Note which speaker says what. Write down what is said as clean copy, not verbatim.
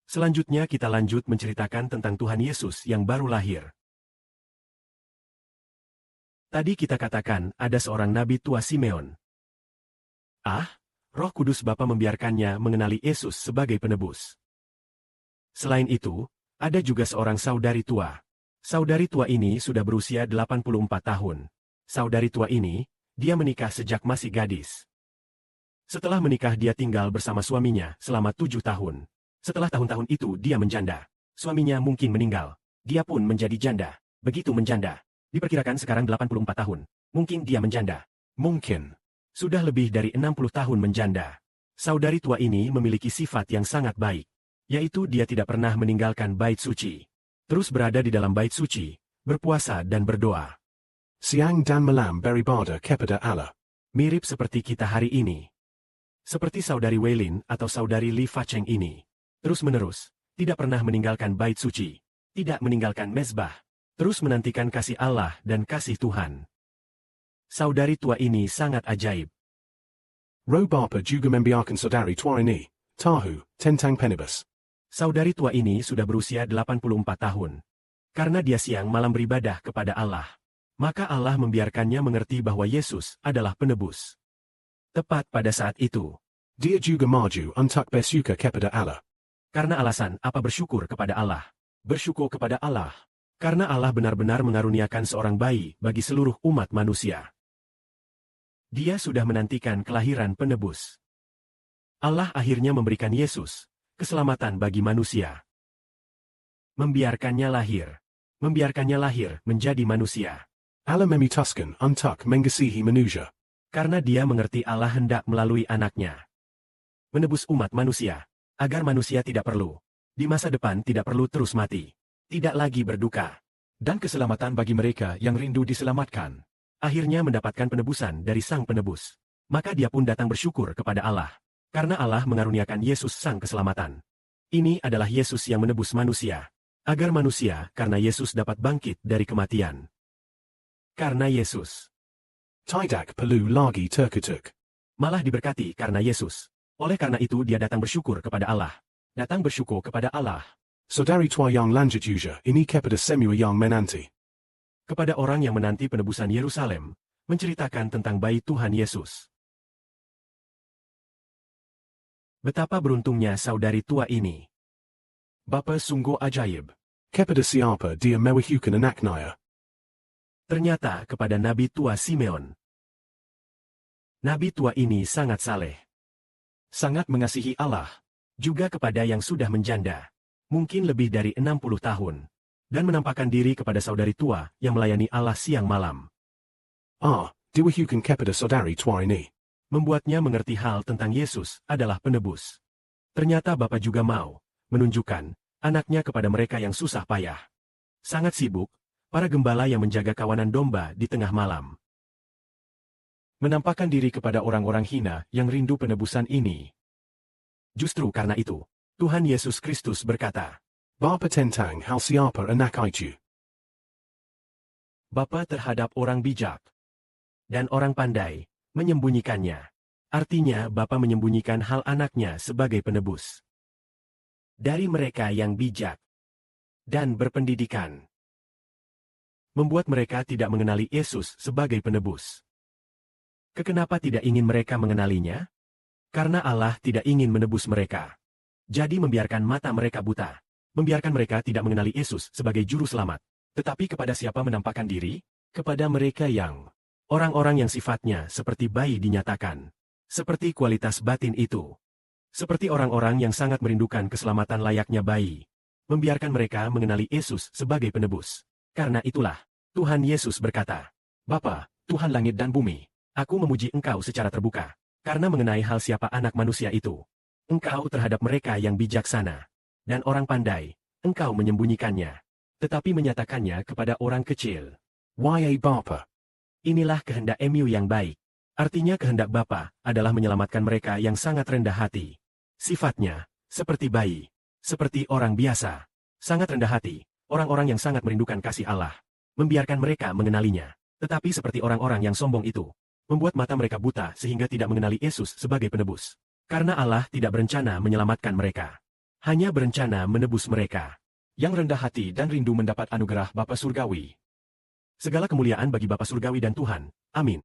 Speaker 1: Selanjutnya kita lanjut menceritakan tentang Tuhan Yesus yang baru lahir. Tadi kita katakan ada seorang nabi tua Simeon. Roh Kudus Bapa membiarkannya mengenali Yesus sebagai penebus. Selain itu, ada juga seorang saudari tua. Saudari tua ini sudah berusia 84 tahun. Saudari tua ini, dia menikah sejak masih gadis. Setelah menikah dia tinggal bersama suaminya selama 7 tahun. Setelah tahun-tahun itu dia menjanda. Suaminya mungkin meninggal. Dia pun menjadi janda. Begitu menjanda. Diperkirakan sekarang 84 tahun. Mungkin dia menjanda. Mungkin. Sudah lebih dari 60 tahun menjanda. Saudari tua ini memiliki sifat yang sangat baik. Yaitu dia tidak pernah meninggalkan bait suci. Terus berada di dalam bait suci, berpuasa dan berdoa.
Speaker 2: Siang dan malam beribadah kepada Allah.
Speaker 1: Mirip seperti kita hari ini. Seperti saudari Weilin atau saudari Li Facheng ini. Terus-menerus, tidak pernah meninggalkan bait suci. Tidak meninggalkan mezbah. Terus menantikan kasih Allah dan kasih Tuhan. Saudari tua ini sangat ajaib.
Speaker 2: Roh Bapa juga membiarkan saudari tua ini, tahu, tentang penebus.
Speaker 1: Saudari tua ini sudah berusia 84 tahun. Karena dia siang malam beribadah kepada Allah. Maka Allah membiarkannya mengerti bahwa Yesus adalah penebus. Tepat pada saat itu,
Speaker 2: Dia juga maju untuk bersyukur kepada Allah.
Speaker 1: karena alasan apa bersyukur kepada Allah? Bersyukur kepada Allah. Karena Allah benar-benar mengaruniakan seorang bayi bagi seluruh umat manusia. Dia sudah menantikan kelahiran penebus. Allah akhirnya memberikan Yesus, keselamatan bagi manusia. Membiarkannya lahir menjadi manusia.
Speaker 2: Allah memutuskan untuk mengasihi manusia.
Speaker 1: Karena dia mengerti Allah hendak melalui anaknya menebus umat manusia, agar manusia tidak perlu, di masa depan tidak perlu terus mati, tidak lagi berduka, dan keselamatan bagi mereka yang rindu diselamatkan. Akhirnya mendapatkan penebusan dari Sang Penebus. Maka dia pun datang bersyukur kepada Allah. Karena Allah mengaruniakan Yesus Sang Keselamatan. Ini adalah Yesus yang menebus manusia. Agar manusia, karena Yesus dapat bangkit dari kematian. Karena Yesus
Speaker 2: Tidak perlu lagi terkutuk.
Speaker 1: malah diberkati karena Yesus. Oleh karena itu dia datang bersyukur kepada Allah. Datang bersyukur kepada Allah.
Speaker 2: Saudari tua yang lanjut juga ini kepada semua yang menanti.
Speaker 1: Kepada orang yang menanti penebusan Yerusalem, menceritakan tentang bayi Tuhan Yesus. Betapa beruntungnya saudari tua ini. Bapa sungguh ajaib.
Speaker 2: Kepada siapa dia mewahyukan anaknya.
Speaker 1: Ternyata kepada Nabi tua Simeon. Nabi tua ini sangat saleh. Sangat mengasihi Allah. Juga kepada yang sudah menjanda. Mungkin lebih dari 60 tahun. Dan menampakkan diri kepada saudari tua yang melayani Allah siang malam.
Speaker 2: Diwahyukan kepada saudari tua ini.
Speaker 1: Membuatnya mengerti hal tentang Yesus adalah penebus. Ternyata Bapa juga mau menunjukkan anaknya kepada mereka yang susah payah. Sangat sibuk, para gembala yang menjaga kawanan domba di tengah malam. Menampakkan diri kepada orang-orang hina yang rindu penebusan ini. Justru karena itu, Tuhan Yesus Kristus berkata,
Speaker 2: Bapa tentang hal siapa anak itu.
Speaker 1: Bapa terhadap orang bijak dan orang pandai menyembunyikannya. Artinya Bapa menyembunyikan hal anaknya sebagai penebus. Dari mereka yang bijak dan berpendidikan. Membuat mereka tidak mengenali Yesus sebagai penebus. Kenapa tidak ingin mereka mengenalinya? Karena Allah tidak ingin menebus mereka. Jadi membiarkan mata mereka buta. Membiarkan mereka tidak mengenali Yesus sebagai juru selamat. Tetapi kepada siapa menampakkan diri? Kepada mereka yang orang-orang yang sifatnya seperti bayi dinyatakan. Seperti kualitas batin itu. Seperti orang-orang yang sangat merindukan keselamatan layaknya bayi. Membiarkan mereka mengenali Yesus sebagai penebus. Karena itulah, Tuhan Yesus berkata, Bapa, Tuhan langit dan bumi, aku memuji Engkau secara terbuka. Karena mengenai hal siapa anak manusia itu. Engkau terhadap mereka yang bijaksana. Dan orang pandai, Engkau menyembunyikannya. Tetapi menyatakannya kepada orang kecil.
Speaker 2: Bapa.
Speaker 1: Inilah kehendak Mu yang baik. Artinya kehendak Bapa adalah menyelamatkan mereka yang sangat rendah hati. Sifatnya, seperti bayi. Seperti orang biasa. Sangat rendah hati, orang-orang yang sangat merindukan kasih Allah. Membiarkan mereka mengenalinya. Tetapi seperti orang-orang yang sombong itu. Membuat mata mereka buta sehingga tidak mengenali Yesus sebagai penebus. Karena Allah tidak berencana menyelamatkan mereka. hanya berencana menebus mereka.
Speaker 2: Yang rendah hati dan rindu mendapat anugerah Bapa Surgawi.
Speaker 1: Segala kemuliaan bagi Bapa Surgawi dan Tuhan. Amin.